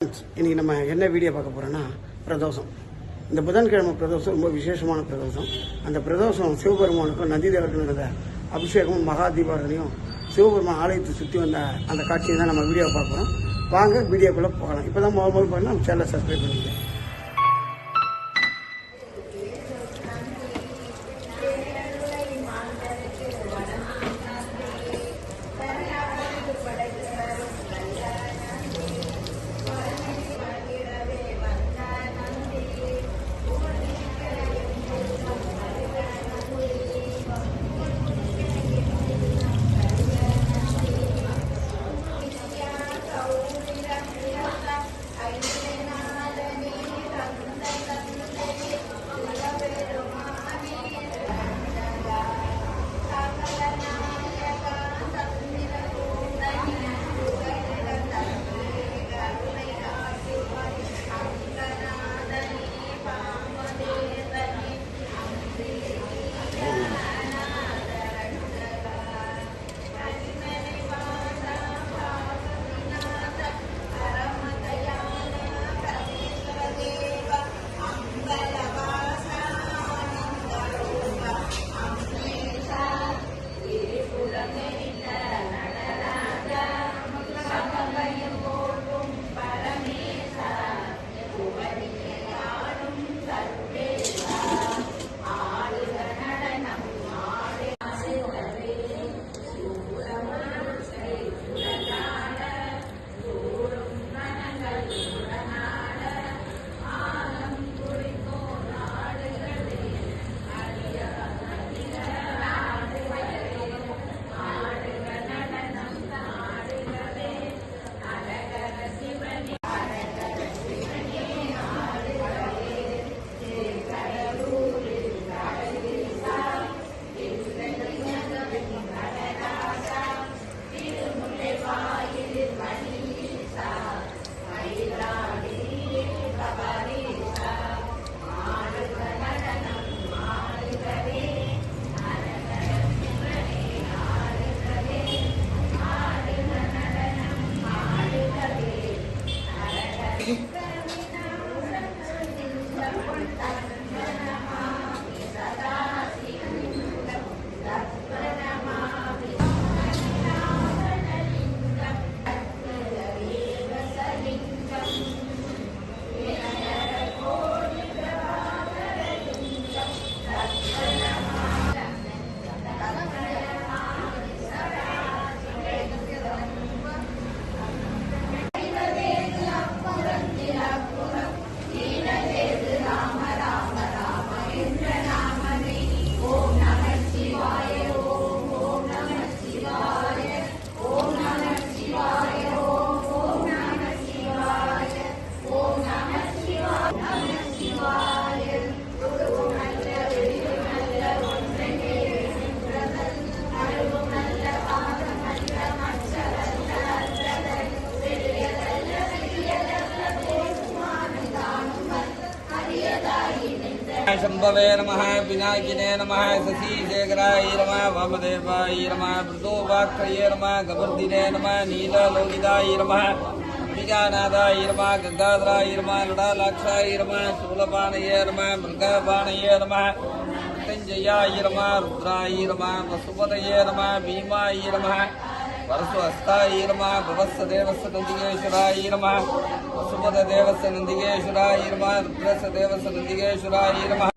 இன்றைக்கி நம்ம என்ன வீடியோ பார்க்க போகிறோன்னா பிரதோஷம். இந்த புதன்கிழமை பிரதோஷம் ரொம்ப விசேஷமான பிரதோஷம். அந்த பிரதோஷம் சிவபெருமானுக்கும் நந்திதேவருக்கும் நடந்த அபிஷேகமும் மகா தீபாவளியும் சிவபெருமான் ஆலயத்தை சுற்றி வந்த அந்த காட்சியை தான் நம்ம வீடியோ பார்க்குறோம். வாங்க வீடியோக்குள்ளே போகலாம். இப்போ தான் முதல் பண்ணால் நம்ம சேனலை சப்ஸ்கிரைப் பண்ணிக்கலாம். शंभवे नमः विनायकिने नमः शशिशेखराय नमः वामदेवाय नमः मृदोवाक्षये नमः गवर्धिने नमः नीललोहिताय नमः बीजानादाय नमः गंगाधराय नमः लडालाक्षाय नमः शूलपाणये नमः मृगपाणये नमः मृत्युंजयाय नमः रुद्राय नमः वसुपतये नमः भीमाय नमः परशुहस्ताय नमः भवत्सदेवस्य नन्दिकेश्वराय नमः वसुपतदेवस्य नन्दिकेश्वराय नमः रुद्रस्य देवस्य नन्दिकेश्वराय नमः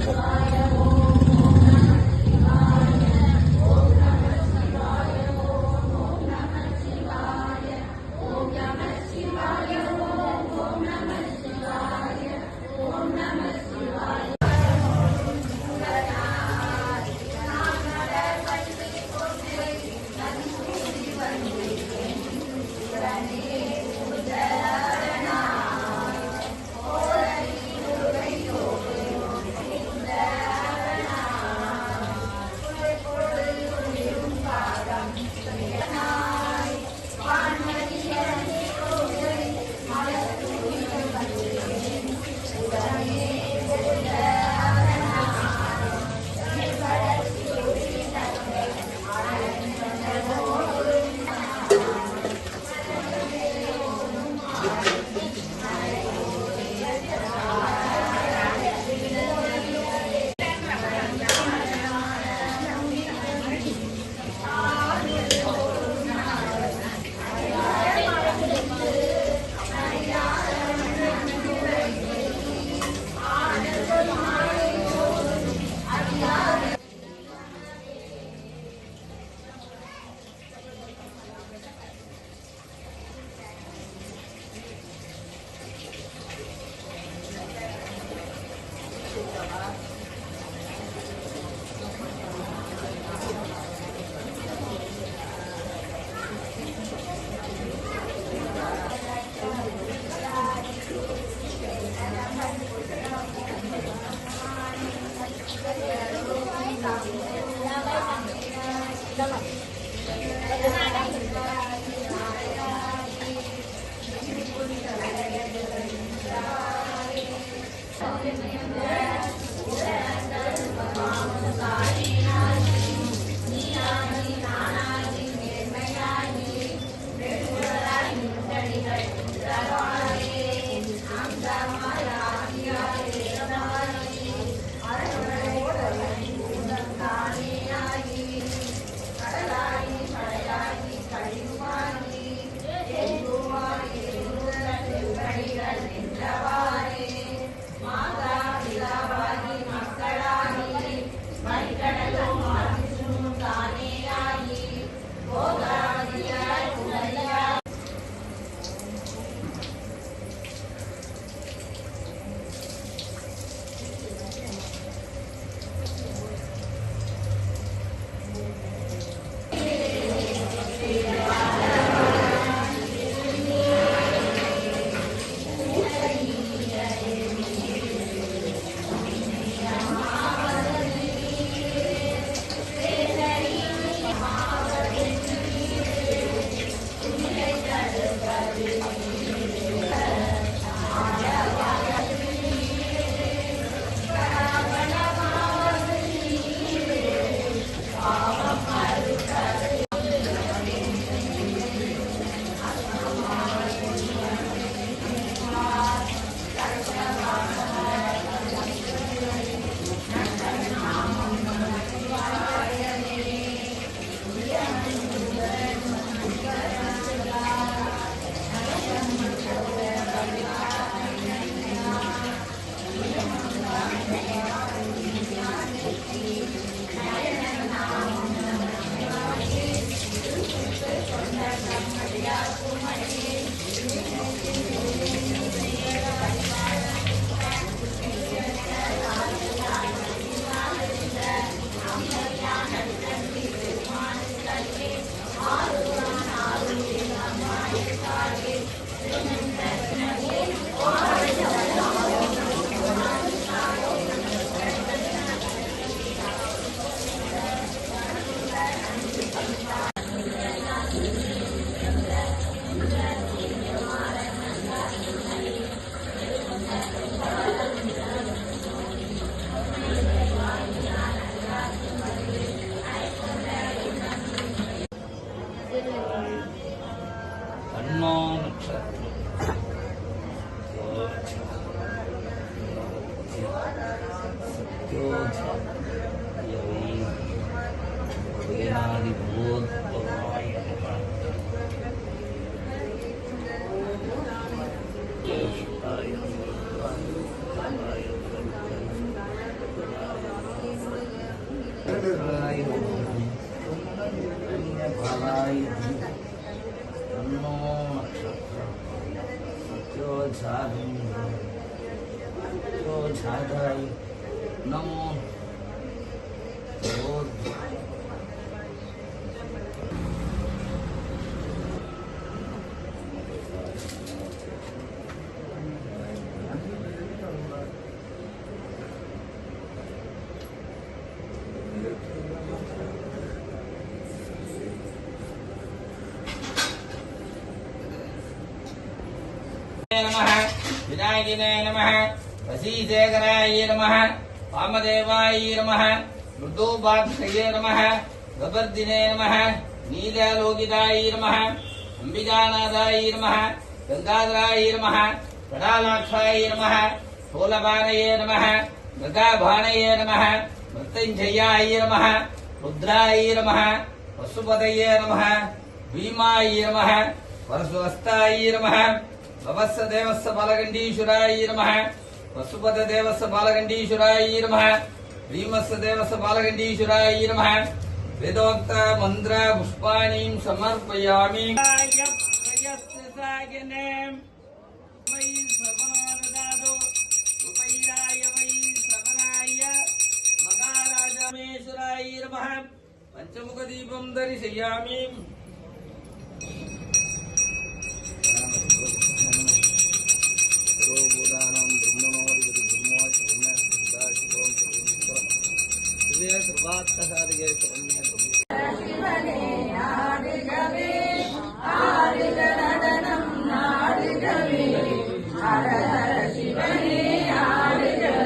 नमो नमः विनायकिने नमः वशीशेखराय नमः वामदेवाय नमः मृदुभाक्षये नमः गबर्दिने नमः नीललोकिताय नमः अंबिकानाथाय नमः गंगाधराय नमः कडालाक्षाय नमः स्थूलबाणये नमः मृगाभाणये नमः मृत्युंजयाय नमः रुद्राय नमः पशुपतये नमः भीमाय नमः परशुहस्ताय नमः भवस्स देवस्स बालगंडीश्वराय नमः वसुपत देवस्स बालगंडीश्वराय नमः भीमस्स देवस्स बालगंडीश्वराय नमः वेदोक्त मंत्र पुष्पाणि समर्पयामि पंचमुख दीपं दर्शयामि हर हर शिवने आड़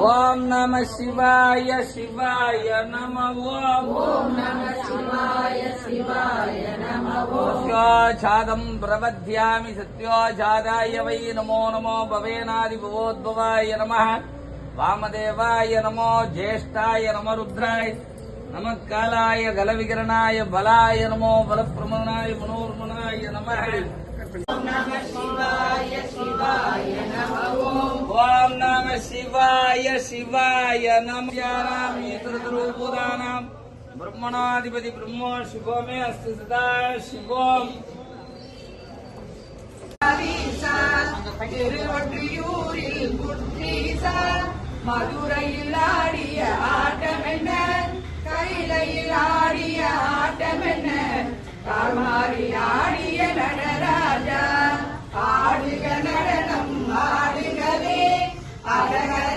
Om Namah Shivaya Shivaya Namah Om Namah Shivaya Shivaya Namah Satyachadam pravadhyami satyachadaya vai namo namo bhavenadi bhavodbhavaya namah Vamadevaya namo Jyeshtaya namo Rudraya Namah Kalaya Galavikiranaya Balaya namo Balapramanaya Manormanaya namah Om Namah Shivaya Shivaya Namah Om Namah Shivaya Shivaya Namah Yarami Tradrupudanam Brahmanadipati Brahmo Shivame Asti Sada Shivam திருவொற்றியூரில் குற்றீசா மதுரையில் ஆடிய ஆட்டமென்ன கைலையில் ஆடிய ஆட்டமென்ன கால்மாறி ஆடிய நடராஜா ஆடுக நடனம் ஆடுகவே அழக